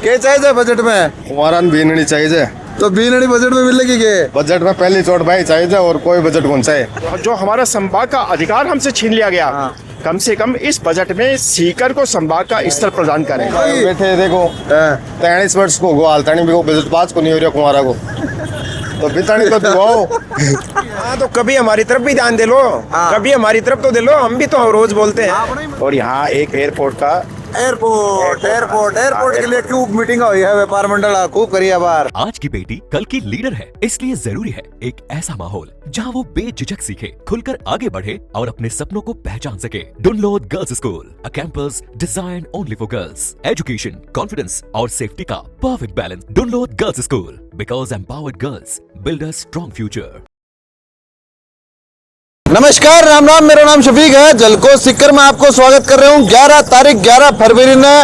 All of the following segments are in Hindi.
क्या चाहिए बजट में? हमारा बीननी चाहिए तो बीनड़ी बजट में मिलेगी के? बजट में पहली चोट भाई चाहिए और कोई बजट कौन सा है। जो हमारा संभाग का अधिकार हमसे छीन लिया गया, कम से कम इस बजट में सीकर को संभाग का स्तर प्रदान करें। बैठे देखो 43 वर्ष को गो हालता नहीं बजट पास को नहीं हो रहा कुमारा को तो बितानी तो दुआओ। हाँ तो कभी हमारी तरफ भी ध्यान दे लो, कभी हमारी तरफ तो दे लो, हम भी तो रोज बोलते हैं। और यहाँ एक एयरपोर्ट का एयरपोर्ट के लिए खूब मीटिंग हुई है, व्यापार मंडल खूब करी है बार। आज की बेटी कल की लीडर है, इसलिए जरूरी है एक ऐसा माहौल जहां वो बेझिझक सीखे, खुलकर आगे बढ़े और अपने सपनों को पहचान सके। Dunlod girls school, a campus design only for girls. Education, confidence और सेफ्टी का perfect balance. Dunlod girls school, because empowered girls build a strong future. नमस्कार, राम राम, मेरा नाम शफीक है। जलको सिक्कर में आपको स्वागत कर रहा हूँ। 11 फरवरी ने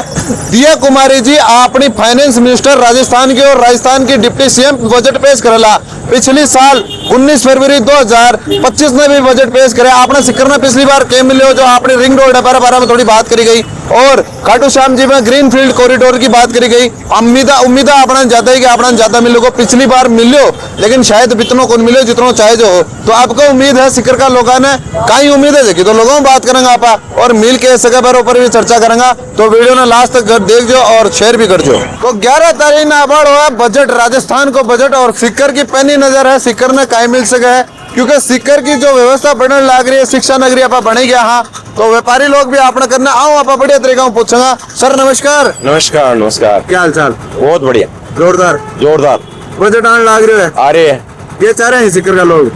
दिया कुमारी जी अपनी फाइनेंस मिनिस्टर राजस्थान की और राजस्थान की डिप्टी सीएम बजट पेश करेला। पिछली साल 19 फरवरी 2025 में भी बजट पेश करे। आपने सिक्कर में पिछली बार के मिले जो आपने रिंग रोड बारे में थोड़ी बात करी गई और खाटू श्याम जी में ग्रीन फील्ड कॉरिडोर की बात करी गई। उम्मीद अपना ज्यादा ही कि अपना ज्यादा मिलो। पिछली बार मिलो लेकिन शायद इतनों को मिलो जितनों चाहे जो हो। तो आपको उम्मीद है सिक्कर का लोगों ने कई उम्मीद है कि तो लोगों में बात करेंगे आप और मिल के सके बार ऊपर भी चर्चा करेंगे। तो वीडियो ने लास्ट तक देख जो और शेयर भी कर जो। तो 11 तारीख ना अवार्ड हुआ बजट, राजस्थान को बजट और सिक्कर की पैनी नजर है सिक्कर ने कहीं मिल सके है क्योंकि सिक्कर की जो व्यवस्था बनने लग रही है, शिक्षा नगरी आप बने गया। हाँ तो व्यापारी लोग भी आपने करना आओ आप बढ़िया तरीका में पूछूंगा। सर नमस्कार। नमस्कार नमस्कार। क्या हाल चाल? बहुत बढ़िया, जोरदार बजट आने लग रहे है। आ रहे हैं, ये चाह रहे हैं सिक्कर का लोग,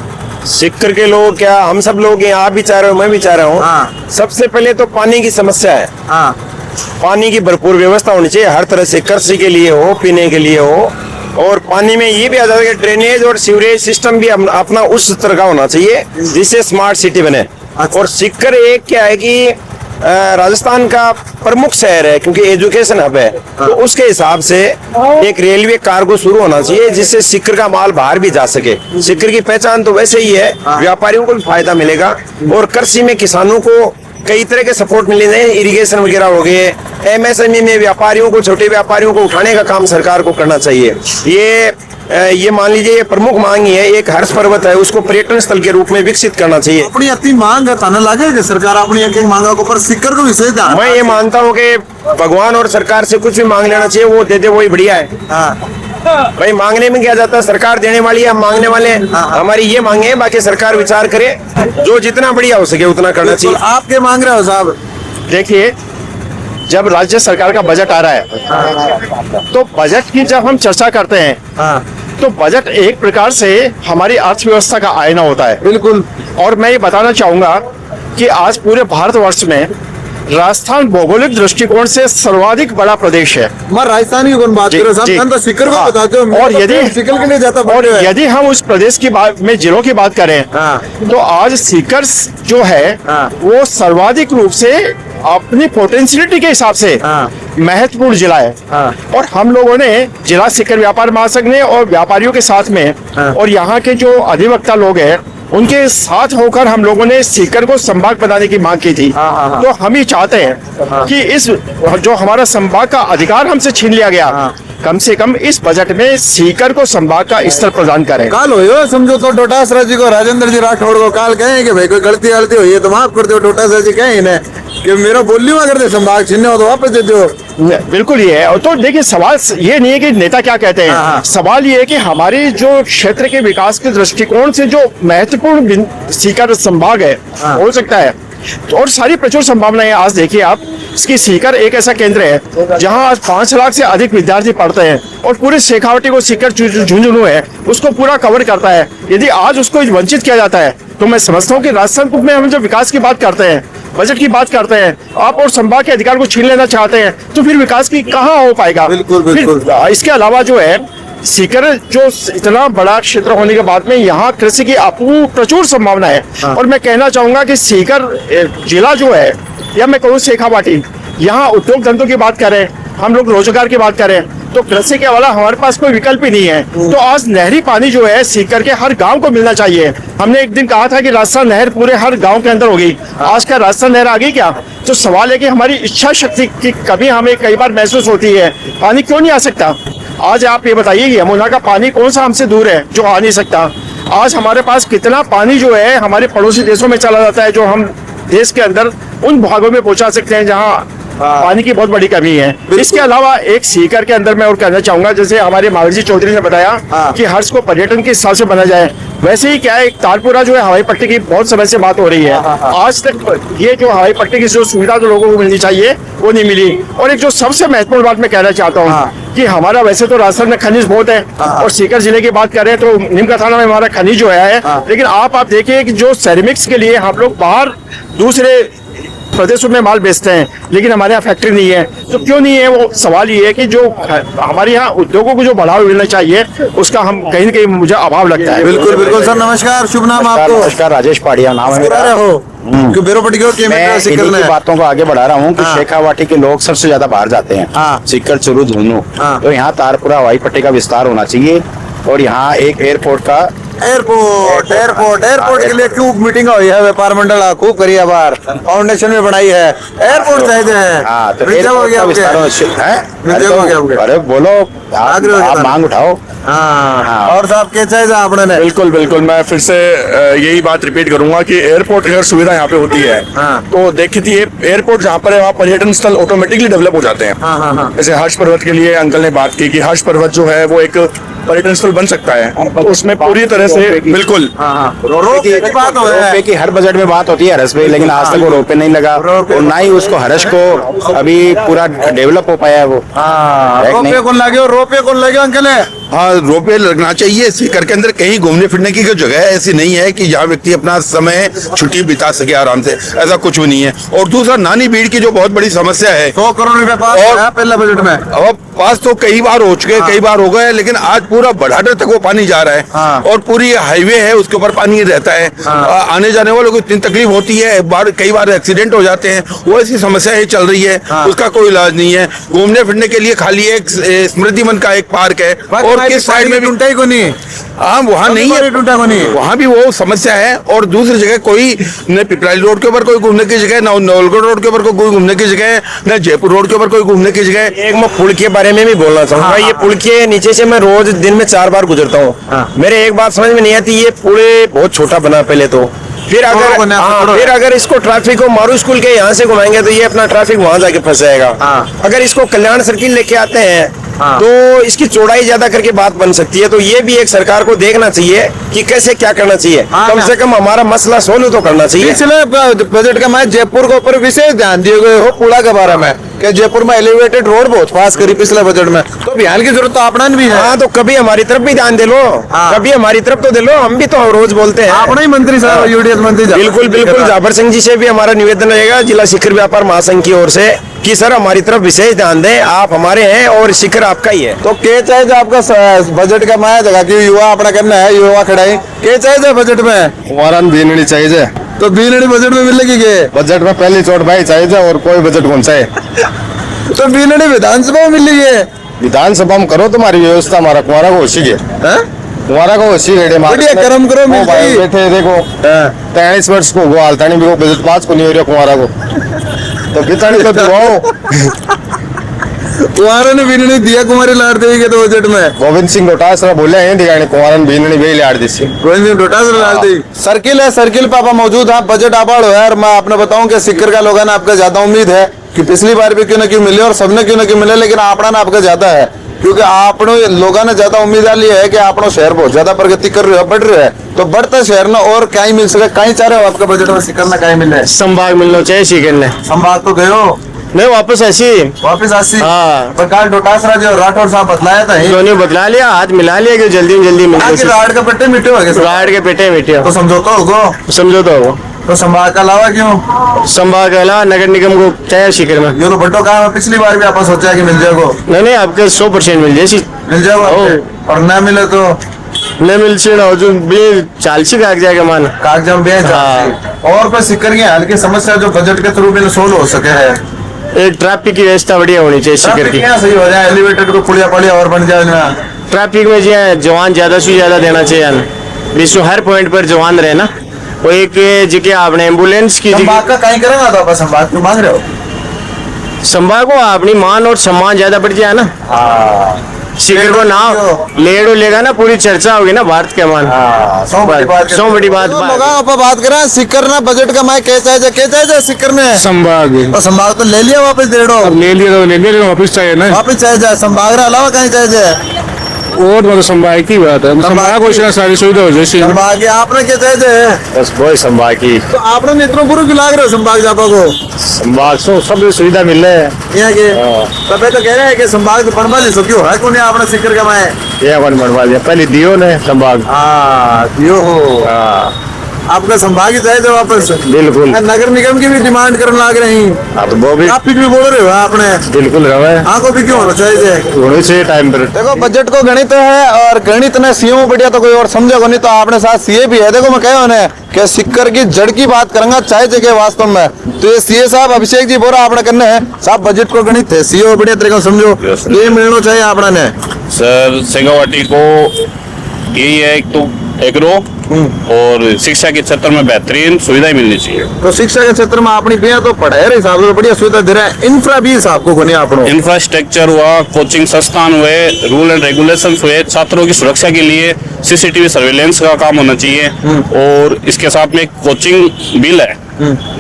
सिक्कर के लोग क्या हम सब लोग हैं, आप भी चाह रहे हो, मैं भी चाह रहा हूँ। हाँ। सबसे पहले तो पानी की समस्या है। हाँ पानी की भरपूर व्यवस्था होनी चाहिए हर तरह से, कृषि के लिए हो, पीने के लिए हो। और पानी में ये भी आ जाता है कि ड्रेनेज और सीवरेज सिस्टम भी अपना उस तरह का होना चाहिए जिससे स्मार्ट सिटी बने। अच्छा। और सिक्कर एक क्या है कि राजस्थान का प्रमुख शहर है क्योंकि एजुकेशन हब है। तो उसके हिसाब से एक रेलवे कार्गो शुरू होना चाहिए जिससे सिक्कर का माल बाहर भी जा सके। सिक्कर की पहचान तो वैसे ही है, व्यापारियों को भी फायदा मिलेगा और कृषि में किसानों को कई तरह के सपोर्ट मिलेंगे, इरिगेशन वगैरह हो गए। एमएसएमई में व्यापारियों को, छोटे व्यापारियों को उठाने का काम सरकार को करना चाहिए। ये मान लीजिए ये प्रमुख मांग ही है। एक हर्ष पर्वत है, उसको पर्यटन स्थल के रूप में विकसित करना चाहिए। अपनी अति मांग है, ताना लगे कि सरकार अपनी एक मांगा को पर सिक्कर को विशेष ध्यान। मैं ये मानता हूँ कि भगवान और सरकार से कुछ भी मांग लेना चाहिए, वो दे दे वही बढ़िया है। भाई मांगने में क्या जाता है, सरकार देने वाली है, हम मांगने वाले हैं। हमारी ये मांगे हैं, बाकी सरकार विचार करे, जो जितना बढ़िया हो सके उतना करना चाहिए। आप क्या मांग रहे हो साहब? देखिए, जब राज्य सरकार का बजट आ रहा है तो बजट की जब हम चर्चा करते हैं तो बजट एक प्रकार से हमारी अर्थव्यवस्था का आईना होता है। बिल्कुल। और मैं ये बताना चाहूंगा कि आज पूरे भारतवर्ष में राजस्थान भौगोलिक दृष्टिकोण से सर्वाधिक बड़ा प्रदेश है। मैं राजस्थान की कौन बात कर रहा हूँ, तो सिक्कर को बताते हो। और यदि सिक्कर के लिए जाता और यदि हम उस प्रदेश की बात में जिलों की बात करें तो आज सीकर जो है वो सर्वाधिक रूप से अपनी पोटेंशियलिटी के हिसाब से महत्वपूर्ण जिला है। और हम लोगों ने जिला सीकर व्यापार महासंघ ने और व्यापारियों के साथ में और यहाँ के जो अधिवक्ता लोग हैं उनके साथ होकर हम लोगों ने सीकर को संभाग बनाने की मांग की थी। तो हम ही चाहते हैं कि इस जो हमारा संभाग का अधिकार हमसे छीन लिया गया, कम से कम इस बजट में सीकर को संभाग का स्तर प्रदान करें। काल हो समझो तो डोटासरा जी को, राजेंद्र जी राठौड़ को काल कहें कि भाई कोई गलती हुई है तो माफ कर दो। डोटासरा जी कहें इन्हें कि मेरा बोली हुआ करते संभाग छीनने हो तो वापस दे दो। बिल्कुल ये है। तो देखिए, सवाल ये नहीं है कि नेता क्या कहते हैं, सवाल ये है कि हमारी जो क्षेत्र के विकास के दृष्टिकोण से जो महत्वपूर्ण सीकर संभाग है हो सकता है तो और सारी प्रचुर संभावनाएं। आज देखिए आप, इसकी सीकर एक ऐसा केंद्र है जहां आज 5 लाख से अधिक विद्यार्थी पढ़ते हैं और पूरे शेखावटी को सीकर झुंझुनू है उसको पूरा कवर करता है। यदि आज उसको वंचित किया जाता है तो मैं समझता हूँ कि राजस्थान में हम जब विकास की बात करते हैं, बजट की बात करते हैं, आप और संभाग के अधिकार को छीन लेना चाहते हैं तो फिर विकास की कहाँ हो पाएगा। बिल्कुल। इसके अलावा जो है सीकर जो इतना बड़ा क्षेत्र होने के बाद में यहाँ कृषि की प्रचुर संभावना है। और मैं कहना चाहूंगा कि सीकर जिला जो है या मैं कहूँ शेखावाटी, यहाँ उद्योग धंधों की बात करें हम लोग रोजगार की बात करें तो कृषि के अलावा हमारे पास कोई विकल्प ही नहीं है। तो आज नहरी पानी जो है सीकर के हर गांव को मिलना चाहिए। हमने एक दिन कहा था कि राजस्थान नहर पूरे हर गांव के अंदर होगी, आज का राजस्थान नहर आ गई क्या? तो सवाल है कि हमारी इच्छा शक्ति की कमी हमें कई बार महसूस होती है। पानी क्यों नहीं आ सकता? आज आप ये बताइए कि यमुना का पानी कौन सा हमसे दूर है जो आ नहीं सकता? आज हमारे पास कितना पानी जो है हमारे पड़ोसी देशों में चला जाता है, जो हम देश के अंदर उन भागों में पहुंचा सकते हैं जहां पानी की बहुत बड़ी कमी है। इसके अलावा एक सीकर के अंदर मैं और कहना चाहूंगा, जैसे हमारे मावजी चौधरी ने बताया कि हर्ष को पर्यटन के हिसाब से बना जाए, वैसे ही क्या है एक तारपुरा जो है हवाई पट्टी की बहुत समय से बात हो रही है। आज तक ये जो हवाई पट्टी की जो सुविधा जो लोगों को मिलनी चाहिए वो नहीं मिली। और एक जो सबसे महत्वपूर्ण बात मैं कहना चाहता हूँ कि हमारा वैसे तो राजस्थान में खनिज बहुत है और सीकर जिले की बात करें तो नीमका थाना में हमारा खनिज जो है, लेकिन आप देखिए कि जो सेरेमिक्स के लिए हम लोग बाहर दूसरे प्रदेशों में माल बेचते हैं, लेकिन हमारे यहाँ फैक्ट्री नहीं है। तो क्यों नहीं है? वो सवाल ये है कि जो हमारे यहाँ उद्योगों को जो बढ़ावा मिलना चाहिए उसका हम कहीं न कहीं मुझे अभाव लगता है। बिल्कुल बिल्कुल सर, नमस्कार, शुभ नाम आपको? नमस्कार, राजेश पाड़िया नाम है मेरा। हो क्यों बेरोपट्टी की ओर क्यों मैं सीकर इन्हीं में? की बातों को आगे बढ़ा रहा हूँ कि शेखावाटी के लोग सबसे ज्यादा बाहर जाते हैं, सीकर, चुरू, धुनु। तो यहाँ तारपुरा हवाई पट्टी का विस्तार होना चाहिए और यहाँ एक एयरपोर्ट का एयरपोर्ट के लिए खूब मीटिंग हुई है, व्यापार मंडल खूब करी है, बार फाउंडेशन में बनाई है, एयरपोर्ट चाहिए है। हाँ, तो मिल एयरपोर्ट जाओगे का आपके? विस्तार मिल जाओगे आपके? अरे बोलो, आप मांग उठाओ। हाँ, और साहब क्या चाहिए आपने ने? बिल्कुल बिल्कुल, मैं फिर से यही बात रिपीट करूंगा कि एयरपोर्ट अगर सुविधा यहाँ पे होती है तो देखिए एयरपोर्ट जहाँ पर है वहाँ पर्यटन स्थल ऑटोमेटिकली डेवलप हो जाते हैं। जैसे हर्ष पर्वत के लिए अंकल ने बात की कि हर्ष पर्वत जो है वो एक पर्यटन स्थल बन सकता है, तो उसमें पूरी तरह से बिल्कुल रोपवे की हर बजट में बात होती है हर्ष पे, लेकिन आज तक वो रोपवे नहीं लगा और ना ही उसको हर्ष को अभी पूरा डेवलप हो पाया है वो। रोपे कौन लगे? रोपे कौन लगे अंकल? हाँ, रोपवे लगना चाहिए। सीकर के अंदर कहीं घूमने फिरने की कोई जगह ऐसी नहीं है कि जहाँ व्यक्ति अपना समय छुट्टी बिता सके आराम से, ऐसा कुछ भी नहीं है। और दूसरा, नानी भीड़ की जो बहुत बड़ी समस्या है, 100 करोड़ रुपए पास है पहले बजट में। अब पास तो कई बार हो चुके, कई बार हो गए, लेकिन आज पूरा बढ़ाटर तक वो पानी जा रहा है और पूरी हाईवे है उसके ऊपर पानी रहता है। आने जाने वालों को इतनी तकलीफ होती है, कई बार एक्सीडेंट हो जाते हैं, वो ऐसी समस्या ही चल रही है, उसका कोई इलाज नहीं है। घूमने फिरने के लिए खाली एक स्मृति वन का एक पार्क है और किस साइड में भी टूटा ही को नहीं। हाँ, वहाँ नहीं है, टूटा को नहीं, वहाँ भी वो समस्या है। और दूसरी जगह कोई न पिपराली रोड के ऊपर कोई घूमने की जगह, न नवलगढ़ रोड के ऊपर कोई घूमने की जगह, न जयपुर रोड के ऊपर कोई घूमने की जगह। एक मैं पुल के बारे में भी बोलना चाहूंगा। ये पुल के नीचे से मैं रोज दिन में 4 बार गुजरता हूँ। मेरे एक बात समझ में नहीं आती, ये पुल बहुत छोटा बना पहले तो, फिर अगर इसको ट्रैफिक को मारू स्कूल के यहाँ से घुमाएंगे तो ये अपना ट्रैफिक वहां जाके फंस जाएगा। अगर इसको कल्याण सर्किल लेके आते हैं तो इसकी चौड़ाई ज्यादा करके बात बन सकती है। तो ये भी एक सरकार को देखना चाहिए कि कैसे क्या करना चाहिए, कम से कम हमारा मसला सोल्व तो करना चाहिए। पिछले बजट का मैं जयपुर के ऊपर विशेष ध्यान दिए गए हो पुला के बारे में कि जयपुर में एलिवेटेड रोड बहुत पास करी पिछले बजट में, तो ध्यान की जरूरत तो अपना भी है। हाँ, तो कभी हमारी तरफ भी ध्यान दे लो, कभी हमारी तरफ तो दे लो, हम भी तो रोज बोलते हैं। अपना ही मंत्री साहब, यूडीएफ मंत्री बिल्कुल बिल्कुल, जाफर सिंह जी से भी हमारा निवेदन रहेगा जिला शिखर व्यापार महासंघ की ओर से कि सर हमारी तरफ विशेष ध्यान दें, आप हमारे हैं और शिखर आपका ही है। तो क्या चाहिए आपका बजट का माया जगह की युवा अपना करना है, युवा खड़ाई क्या चाहिए बजट में? हमारा बीनड़ी चाहिए तो बीनड़ी बजट में मिलेगी के? बजट में पहली चोट भाई चाहिए और कोई बजट कौन सा है? तो बीनड़ी विधानसभा में मिलेगी? विधानसभा में करो तुम्हारी व्यवस्था, हमारा कुमारा को होशी है, कुमारा को होशी रेडे बढ़िया कर्म करो, मिल जाएगी। बैठे देखो 43 वर्ष को गो हालतानी भी बजट 5 को नहीं हो रहा कुमारा को, तो बितानी तो दिवाओ कुमारा ने बीनड़ी दिया, कुमारी लाड़ देगी तो बजट में। गोविंद सिंह डोटासरा बोले हैं दिगाने कुमारा ने बीनड़ी भी लाड़ दी सी। गोविंद सिंह डोटासरा लाड़ दी। सर्किल है, सर्किल पे आप मौजूद हैं, बजट आबाड़ है और मैं आपने बताऊं कि सिक्कर का लोगों ने आपका ज्यादा उम्मीद है कि पिछली बार भी क्यों ना क्यों मिले और सबने क्यों ना क्यों मिले, लेकिन आपना ना आपका ज्यादा है क्योंकि आपने लोगों ने ज्यादा उम्मीद ली है कि आपनो शहर बहुत ज्यादा प्रगति कर रहे हो, बढ़ रहे है। तो बढ़ते शहर में और क्या ही मिल सके, कहीं चाह रहे हो आपका बजट में सिक्कर में क्या मिले? संभाग मिलना चाहिए शिखर ने। संभाग तो गए हो नहीं, वापस ऐसी वापिस आसी। हाँ। पर काल डोटासरा जो राठौर साहब बतलाया था, दोनों बतला लिया, हाथ मिला लिया कि जल्दी में जल्दी मिल राड का पट्टे मिट्टे हो गए, राड के पेटे मिट्टे तो समझौता होगा, समझो तो। तो संभाग का अलावा क्यों? संभाग के अलावा नगर निगम को चाहिए शिखर में। ये तो बड्डो काम है, पिछली बार भी आप सोचा कि मिल जाएगा, नहीं आपके 100% मिल जाए, मिल जाएगा और न मिले तो नहीं मिल से चालसी काग जाएगा मान कागजाम बेच। और पर सिक्कर की हाल की समस्या जो बजट के थ्रू भी सोल्व हो सके है, एक ट्रैफिक की व्यवस्था बढ़िया होनी चाहिए सीकर की। क्या सही हो जाए, एलिवेटेड को पुलिया पड़िया और बन जाए ना। ट्रैफिक में जो है जवान ज्यादा से ज्यादा देना चाहिए, विश्व हर पॉइंट पर जवान रहे ना। वो एक जगह आपने एम्बुलेंस की संभाग का कहीं करेगा तो आप संभाग क्यों मांग रहे हो? संभाग को अपनी मान और सम्मान ज्यादा बढ़ जाए ना। सीकर को नाम लेड़ लेगा ना, पूरी चर्चा होगी ना भारत के मान। सौ बड़ी बात सौ बड़ी बात। आप बात करें सीकर ना बजट का मैं क्या चाहिए सीकर में संभाग तो संभाग तो ले लिया वापस दे दो, ले लिया वापिस चाहिए ना। वापस चाहिए संभाग रहा अलावा कहीं चाहिए और मतलब संभाग की बात है, संभाग को इतना सारी सुविधा हो जाए। संभाग के आपने क्या चाहिए? बस वही संभाग की, तो आपने इतना बुरा क्यों लाग रहे हो संभाग जापा को? संभाग से सब सुविधा मिल रहा है यहाँ के तब तो कह रहे हैं कि संभाग तो बनवा ली क्यों है कौन आपने सीकर का मैं ये कौन बनवा दिया, पहले दियो ने संभाग। दियो हो आपका संभाग ही चाहिए थे वापस। बिल्कुल। नगर निगम की भी डिमांड करने लग रही अब वो भी आप भी बोल रहे हो आपने। बिल्कुल रहा है, हाँ को भी क्यों होना चाहिए होने से टाइम पर। देखो बजट को गणित है और गणित ने सीओ बढ़िया तो कोई और समझेगा नहीं, तो आपने साथ सीए भी है। देखो मैं कह उन्हें कि सिक्कर की जड़ की बात करूंगा चाहे जगह वास्तव में, तो ये सीए साहब अभिषेक जी बोरा आपने करने हैं साहब बजट को गणित है सीओ बढ़िया तरीका समझो ये मिलना चाहिए आपने ने। सर सिंगावाटी को यही है, एक तो एग्रो और शिक्षा के क्षेत्र में बेहतरीन सुविधाएं मिलनी चाहिए। तो शिक्षा के क्षेत्र में अपनी बिया तो पढ़ाई रहे हिसाब से बढ़िया सुविधा दे रहा है, इंफ्रा भी हिसाब को आप इंफ्रास्ट्रक्चर हुआ, कोचिंग संस्थान हुए, रूल एंड रेगुलेशन हुए, छात्रों की सुरक्षा के लिए सीसीटीवी सर्वेलेंस का काम होना चाहिए। और इसके साथ में एक कोचिंग बिल है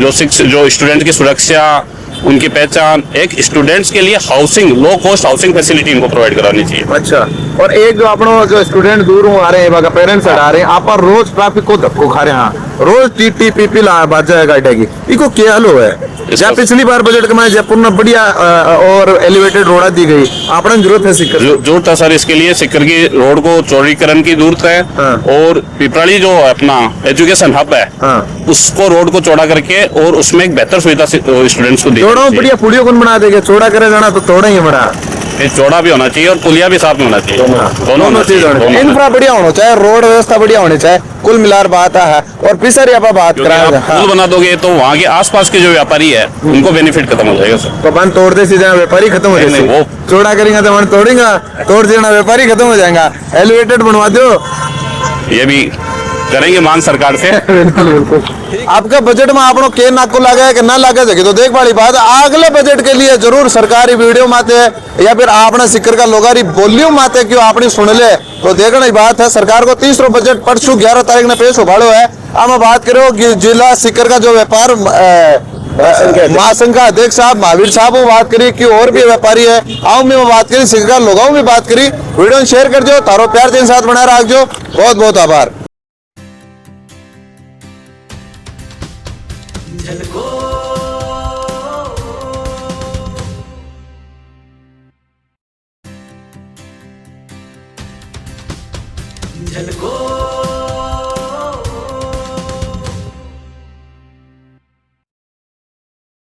जो स्टूडेंट की सुरक्षा, उनकी पहचान, एक स्टूडेंट्स के लिए housing, low cost housing facility इनको प्रोवाइड करानी चाहिए। अच्छा, और एक जो अपनो जो स्टूडेंट दूर आ रहे हैं पेरेंट्स आ रहे हैं आप रोज ट्रैफिक को धक्को खा रहे हैं, रोज टीटी पीपी ला बात जाएगा गाड़ी की इको क्या हल है? जब पिछली बार बजट में जयपुर में बढ़िया और एलिवेटेड रोड दी गई, आपने जरूरत है सिक्कर जरूरत है सर, इसके लिए सिक्कर की रोड को चौड़ीकरण की जरूरत है। और पिपराली जो अपना एजुकेशन हब है उसको रोड को चौड़ा करके और उसमें एक बेहतर सुविधा स्टूडेंट्स को दी। बढ़िया पुलियो कौन बना देगा, चौड़ा करे जाना तो थोड़ा ही बड़ा चौड़ा भी होना चाहिए और पुलिया भी साथ में होना चाहिए, दोनों चीज। इंफ्रा बढ़िया होना चाहिए, रोड व्यवस्था बढ़िया होनी चाहिए, कुल मिलाकर बात है। और पिसर आप बात करा पुल बना दोगे तो वहाँ के आसपास के जो व्यापारी है उनको बेनिफिट खत्म हो जाएगा सर। तो बंद तोड़ दे सीधा व्यापारी खत्म हो जाएंगे, वो चौड़ा करेंगे तो मन तोड़ेगा, तोड़ देना व्यापारी खत्म हो जाएगा। एलिवेटेड बनवा दो, ये भी करेंगे मांग सरकार से। बिल्कुल बिल्कुल। आपका बजट में आपको के नाको लगा है कि ना लगा सके तो देख वाली बात है, अगले बजट के लिए जरूर सरकारी वीडियो माते या फिर आपने सिक्कर का लोगारी बोलियो माते क्यों आपने सुन ले तो देखने की बात है। सरकार को तीसरा बजट परसों 11 तारीख ने पेश उभाड़ो है। अब बात करो जिला सिक्कर का जो व्यापार महासंघ का अध्यक्ष साहब महावीर साहब वो बात करी कि और भी व्यापारी है आओ में बात करी, सिक्कर का लोगों में बात करी। वीडियो शेयर कर दो, तारो प्यार के साथ बना रख जो। बहुत बहुत आभार। झलको